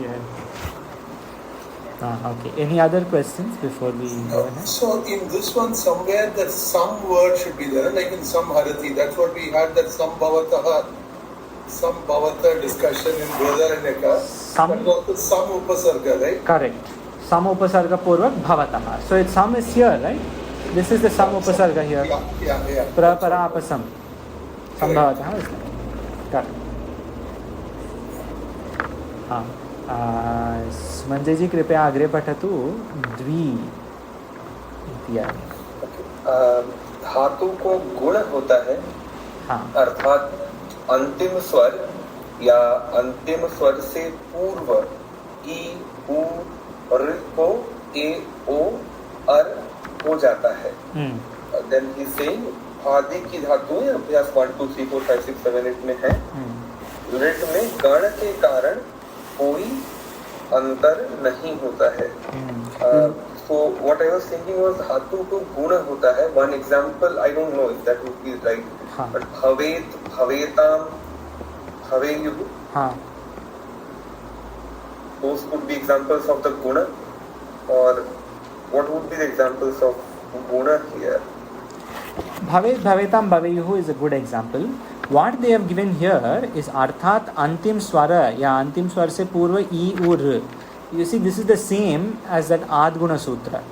Yeah. Okay. Any other questions before we go ahead? So in this one, somewhere that some word should be there, like in some Harati. That's what we had, that some Bhavata discussion in Brodha and Eka. Some Upasarga, right? Correct. Sam upasarga purvak bhavatah. So its sam is here, right? This is the sam upasarga here. Yeah. Prapara apasam. Sambhavatah is there. Correct. हाँ सुमंजय जी कृपया अग्रे पठतु द्वि इत्यादि। धातु को गुण होता है, हाँ, अर्थात अंतिम स्वर या अंतिम स्वर से पूर्व ई उ र को ए ओ अर हो जाता है। देन ही सेइंग आदि की धातुएं अभ्यास 1 2 3 4 5 6 7 8 में है। लिट में गण के कारण कोई अंतर नहीं होता है। So what I was thinking was धातु को गुण होता है। One example, I don't know if that would be right, but भवेत, भवेताम, भवेयुः, those could be examples of the guna, or what would be the examples of guna here? Bhavet, bhavetam, bhaveyuh is a good example. What they have given here is arthat antim swara या अंतिम स्वर से पूर्व ई उ र. You see, this is the same as that Adguna Sutra.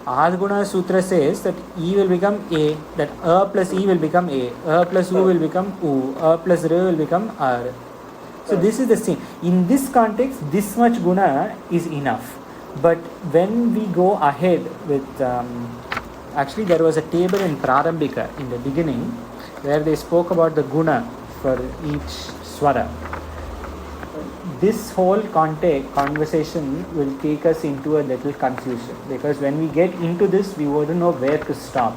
Adguna Sutra says that E will become A, that A plus E will become A plus U will become U, A plus R will become R. So this is the same. In this context, this much guna is enough. But when we go ahead with, actually there was a table in Prarambhika in the beginning where they spoke about the guna for each swara. This whole conversation will take us into a little confusion, because when we get into this, we wouldn't know where to stop.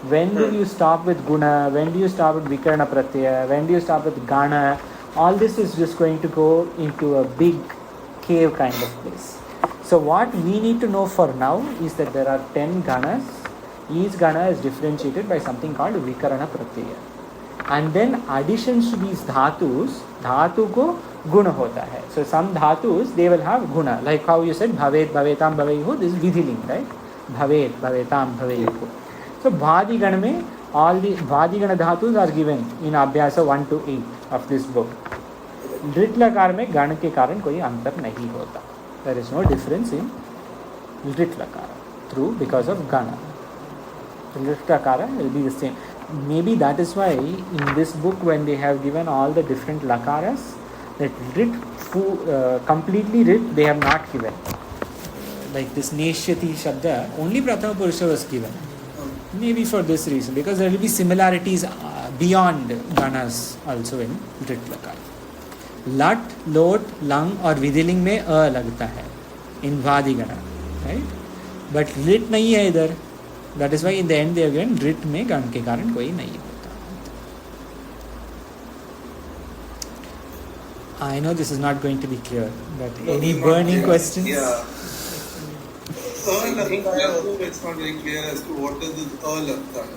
When do you stop with guna? When do you stop with vikarana pratyaya? When do you stop with gana? All this is just going to go into a big cave kind of place. So what we need to know for now is that there are 10 ganas. Each gana is differentiated by something called vikarana pratyaya. And then additions to these dhatus, dhatu ko guna hota hai. So some dhatus, they will have guna. Like how you said, bhavet, bhavetam, bhaveyuh, this is vidhiling, right? Bhavet, bhavetam, bhaveyuh. So bhadigana mein, all the bhadigana dhatus are given in Abhyasa 1 to 8 of this book. Drit lakar mein gana ke karan koi antar nahi hota. There is no difference in Drit lakara through because of gana. Drit lakara will be the same. Maybe that is why in this book, when they have given all the different lakaras, that rit, completely rit, they have not given. Like this Neshyati Shabda, only Prathama Purusha was given. Maybe for this reason, because there will be similarities beyond ganas also in rit lakara. Lat, lot, lang और विधिलिंग में अ लगता है in Vadigana, right? But rit नहीं है इधर. That is why in the end they again rit में गण के कारण कोई नहीं होता. I know this is not going to be clear, but any burning questions? Yeah. It's not very clear as to what does this lagta hai.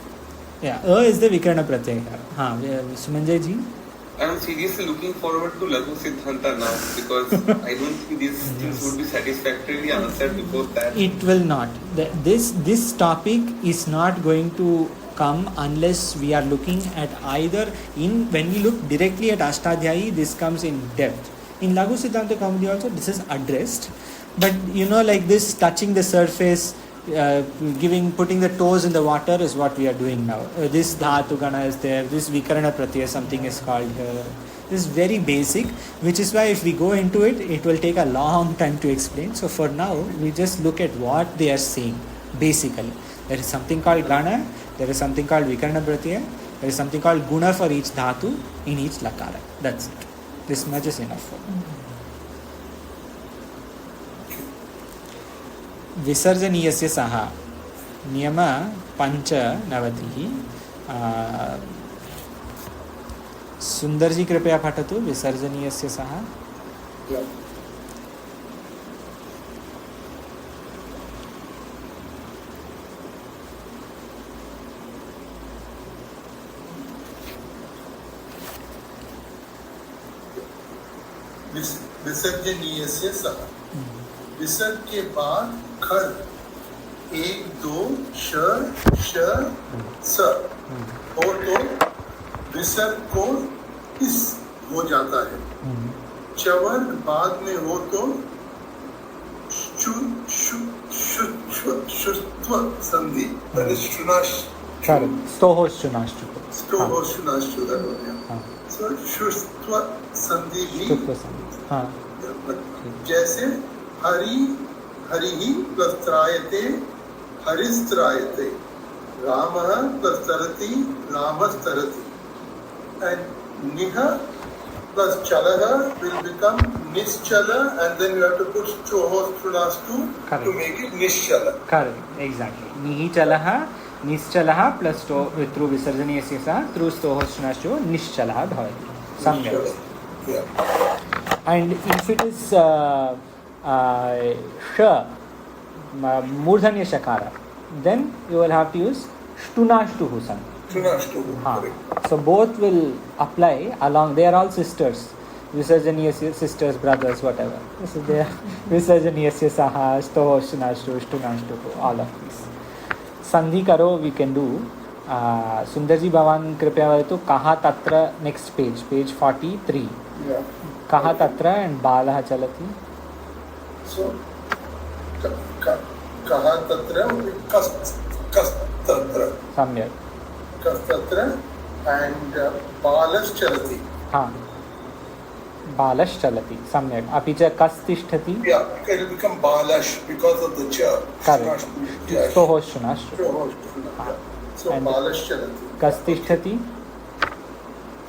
Yeah, is the vikarana pratyaya. हाँ, Sumanjay ji. I am seriously looking forward to Laghu Siddhanta now, because I don't think these things would be satisfactorily answered before that. It will not. This topic is not going to come unless we are looking at either when we look directly at Ashtadhyayi, this comes in depth. In Laghu Siddhanta Kaumudi also this is addressed, but like this touching the surface, putting the toes in the water is what we are doing now. This dhatu gana is there, this vikarana pratyaya something is called here. This is very basic, which is why if we go into it, it will take a long time to explain. So for now, we just look at what they are saying. Basically, there is something called gana, there is something called vikarana pratyaya, there is something called guna for each dhatu in each lakara. That's it. This much is enough for me. विसर्जनीयस्य सह नियम 95 सुंदर जी कृपया पठतु विसर्जनीयस्य सह विसर्जनीयस्य सह विसर्ग के बाद खर 1 2 श स हो तो विसर्ग को इस हो जाता है। चवर्ण बाद में हो तो शुत्व संधि, that is shunash. Correct. Stohoshunashtu. Stohoshunashtu, that one, yeah. So शुत्व संधि भी, Shutva sandhi. हाँ. जैसे हरि प्लस त्रायते हरिस्त्रायते, रामः plus तरति रामस्तरति, and niha plus chalaha will become nischala, and then you have to put stohoshunashtu to make it nischala. Correct. Exactly. Nihi chalaha nischalaha plus through visarjaniyasya sa through stohoshunashtu nischalaha bhavati. Samyak. Yeah. And if it is sh murdhanya shakara, then you will have to use shtunashtuhu san. So both will apply along. They are all sisters, visarjaniyasya sisters, brothers, whatever. So they are visarjaniyasya saha, stohoshunashtu, shtunashtuhu, all of these. Sandhi karo we can do. Sundarji Bhavan कृपया वदतु कहा तत्र, next page 43. Yeah. कहा तत्र and बालः चलति. So कहा तत्र, कस् तत्र, सम्यक्. कस् तत्र, and बालश् चलति. हाँ, बालश् चलति. सम्यक्. अपि च कस् तिष्ठति. Yeah, it will become बालश् because of the cha. Correct. Stohoshunashtu. So बालश् चलति. कस् तिष्ठति.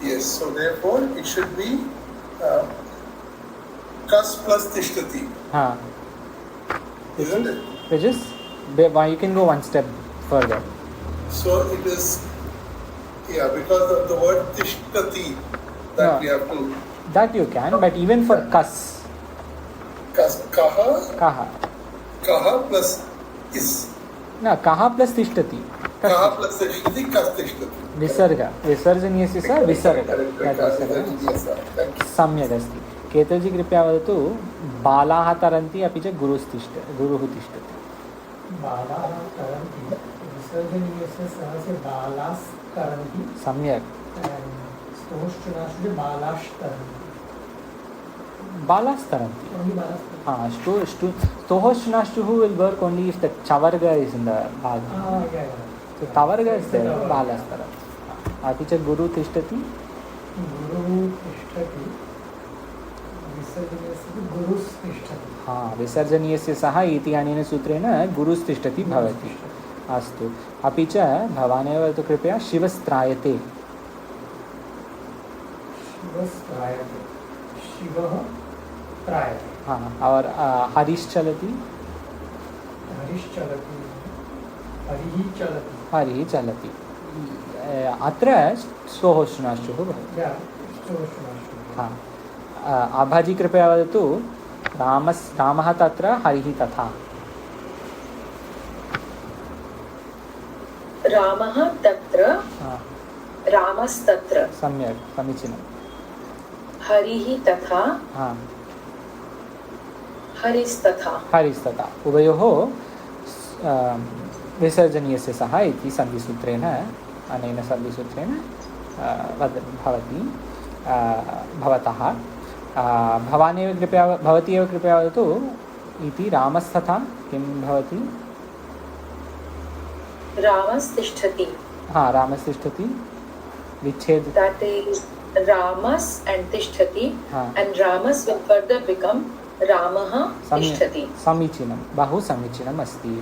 Yes, so therefore it should be kas plus tishtati. हाँ. Isn't it? Which is, you can go one step further. So it is, yeah, because of the word tishtati that we have to. That you can, but even for kas. Kas, kaha plus is. No, kaha plus tishtati. Kaha plus tishtati, kas tishtati. Visarga. Visarjaniyasya sa visarga. सम्यक् अस्ति. केतुजी कृपया वदतु बालाः तरन्ति अपि च गुरुः तिष्ठति. बालाः तरन्ति, विसर्जनीयस्य सह से बालास् तरन्ति. सम्यक्. स्तोश्चुनाश्चु बालाश् तरन्ति. बालास् तरन्ति. Only balas. हाँ, stohoshunashtuhu will work only if the chavarga is in the bhag. Yeah. So tavarga is there, balas taranti. अपि च गुरु तिष्ठति. गुरु तिष्ठति. विसर्जनीयस्य गुरुस् तिष्ठति. हाँ, विसर्जनीयस्य सह इति अनेन सूत्रेण गुरुस् तिष्ठति भवति. अस्तु. अपि च भवानेव वदतु कृपया शिवस्त्रायते. शिवस्त्रायते. शिवः त्रायते. हाँ, और हरिश्चलति. हरिश्चलति. हरिः चलति. हरिः चलति. अत्र stohoshunashtuः भवति. हाँ. आभाजी कृपया वदतु रामः तत्र हरिः तथा. रामः तत्र रामस्तत्र. सम्यक्, समीचीनं. हरिः तथा हाँ. हरिस्तथा. हरिस्तथा. उभयोः विसर्जनीयस्य सह इति सन्धिसूत्रेण, अनेन सन्धिसूत्रेण भवति. भवतः भवती एव कृपया वदतु इति रामस्तथा किं भवति. रामस्तिष्ठति. हाँ, रामस्तिष्ठति. विच्छेद. That is Ramas and Tishtati, and Ramas will further become Ramaha Tishtati. समीचीनं, बहु समीचीनम् अस्ति.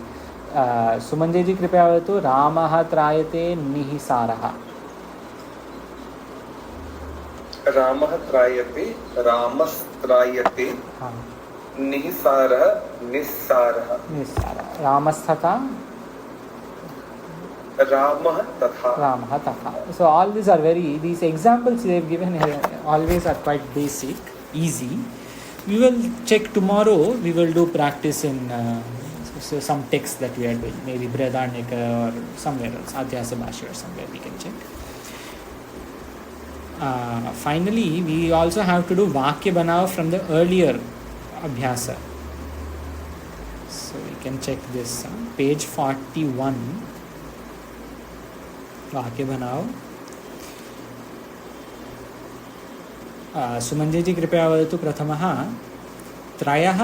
सुमञ्जयजी कृपया वदतु रामः त्रायते निहिसारः. रामः त्रायते रामस्त्रायते निहिसारः निस्सारः. रामस्तथा Ramah tatha. Ramah tatha. So all these are these examples they have given here always are quite basic, easy. We will check tomorrow. We will do practice in some text that we are doing, maybe Brihadaranyaka or somewhere else, Adhyasa Bhashya or somewhere we can check. Finally, we also have to do Vakya Banav from the earlier Abhyasa. So we can check this. Page 41. वाक्य बनाओ. सुमञ्जय जी कृपया वदतु. प्रथमः त्रयः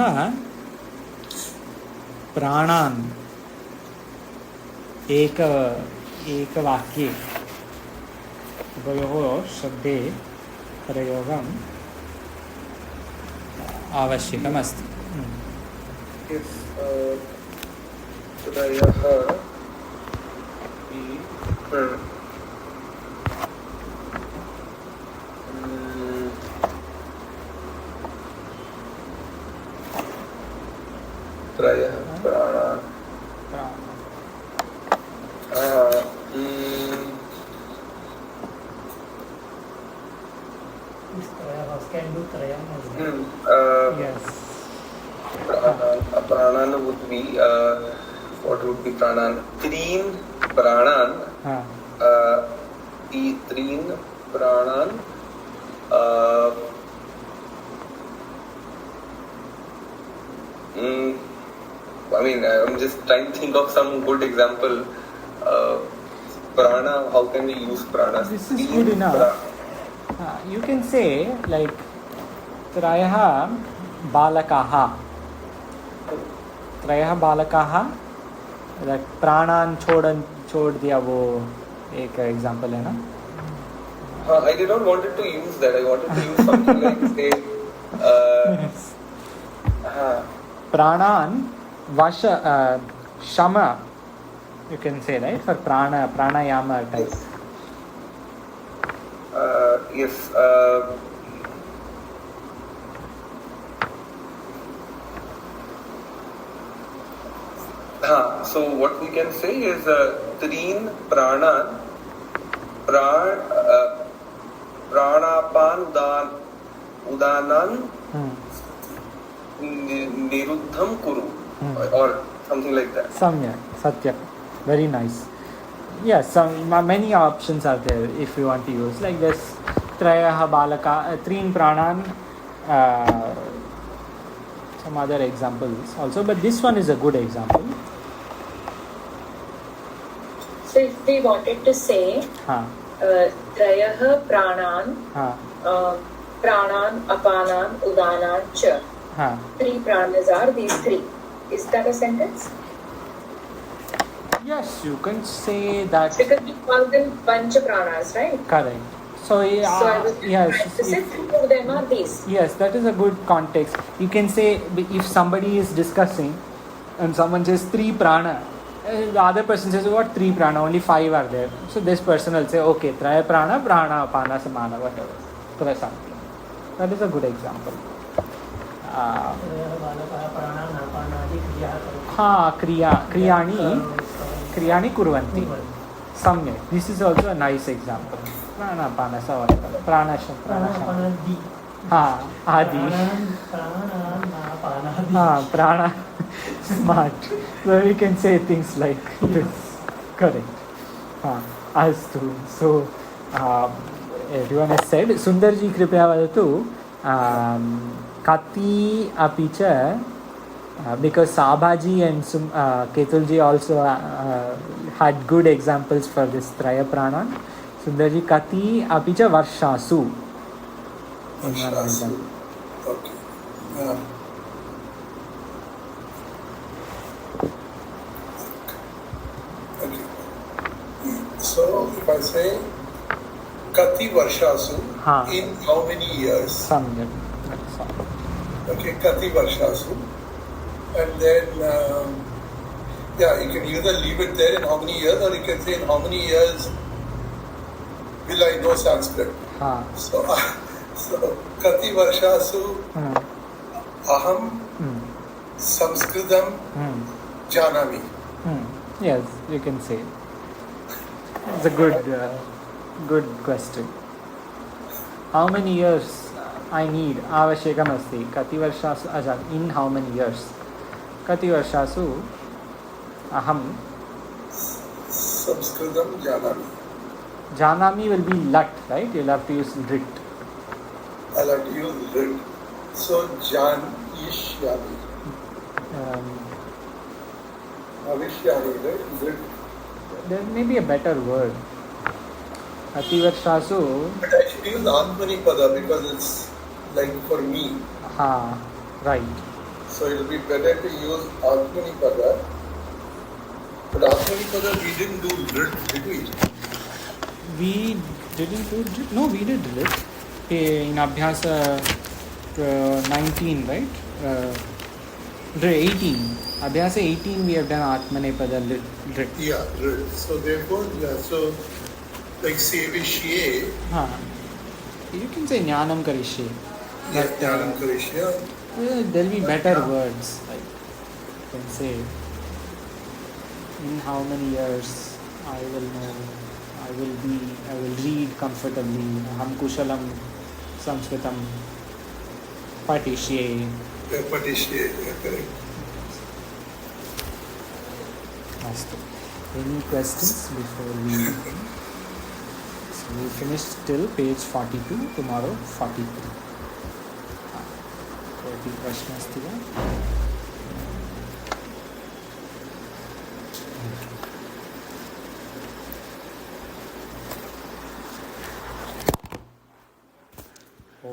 प्राणान् एकवाक्ये उभयोः शब्दे प्रयोगम् आवश्यकमस्ति. त्रयः प्राणान् Can do trayam as well. Yes. Pranan would be what would be pranan? Treen pranan. Treen pranan. I mean, I'm just trying to think of some good example. Prana, how can we use prana? This is good enough. You can say like Trayah balakaha. Trayah balakaha. Like प्राणान छोड़ दिया वो एक example है ना. I did not wanted to use that. I wanted to use something like say प्राणान vasha shama. You can say, right, for pranayama type. Yes. So what we can say is Treen Pranan Pranapan Udanan Niruddham Kuru or something like that. Samyak, Satya. Very nice. Yes, many options are there if you want to use. Like this, Trayaha Balaka, Treen Pranan, some other examples also. But this one is a good example. So if we wanted to say Trayaha Pranan, Pranan, Apanan, Udanan, Cha. Three pranas are these three. Is that a sentence? Yes, you can say that. Because we call them Pancha Pranas, right? Correct. So, So I was yes. trying to say three of them are these. Yes, that is a good context. You can say if somebody is discussing and someone says three prana, the other person says, what three prana? Only 5 are there. So this person will say, okay, traya prana, prana, apana, samana, whatever. That is a good example. क्रियाणि कुर्वन्ति. सम्यक्. This is also a nice example. प्राणापान सवर्तन प्राणादि आदि prana smart. So we can say things like this. Correct. Astu. So everyone has said. Sundarji कृपया वदतु kati apicha. Because Sabhaji and Ketulji also had good examples for this Traya Pranan. Sundarji Kati Apicha Varshasu. Varshasu. Okay. Okay. So if I say Kati Varshasu, in how many years? Samyak. Okay, Kati Varshasu. And then, you can either leave it there in how many years, or you can say in how many years will I know Sanskrit. So Kati Varshasu Aham Sanskritam Janami. Yes, you can say. It's a good question. How many years I need? Avashekam asti. Kati Varshasu Ajat. In how many years? Kati Varshasu Aham Sanskritam Janami. Janami will be lat, right? You'll have to use rit. I'll have to use rit. So Janishyami. Avishyami, right? Rit. There may be a better word. Kati Varshasu. But I should use Atmani Pada because it's like for me. Right. So it will be better to use Atmanipada. But Atmanipada we didn't do Drit, did we? We didn't do Drit. No, we did Drit. In Abhyasa 19, right? 18. Abhyasa 18 we have done Atmanepada Drit. Yeah, Drit. So therefore, yeah, so like Sevishye. You can say Jnanam Karishye. Yeah, Jnanam Karishye. There will be better words, like you can say, in how many years I will know, I will read comfortably, Aham Kushalam Sanskritam Patishye. Patishye, yeah, correct. Astu. Any questions before we so we finished till page 42, tomorrow 43. कोई प्रश्न अस्ति वा? ॐ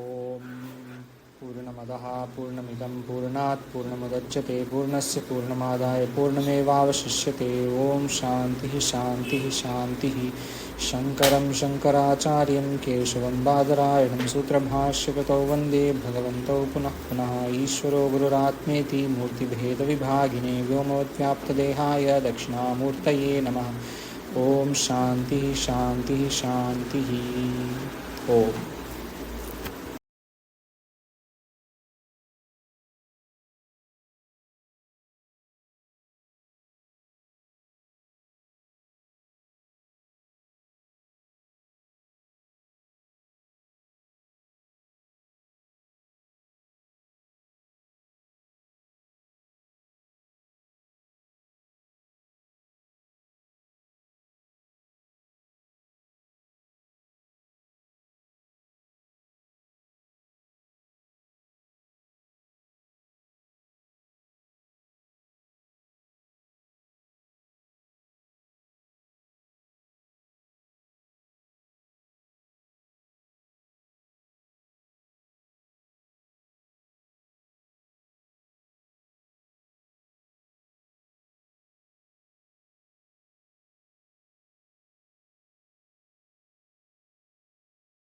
पूर्णमदः पूर्णमिदं पूर्णात् पूर्णमुदच्यते पूर्णस्य पूर्णमादाय पूर्णमेवावशिष्यते ॐ शान्तिः शान्तिः शान्तिः शङ्करं शङ्कराचार्यं केशवं बादरायणं सूत्रभाष्यकृतौ वन्दे भगवन्तौ पुनः पुनः ईश्वरो गुरुरात्मेति मूर्तिभेदविभागिने व्योमवद्व्याप्तदेहाय दक्षिणामूर्तये नमः ॐ शान्तिः शान्तिः शान्तिः ॐ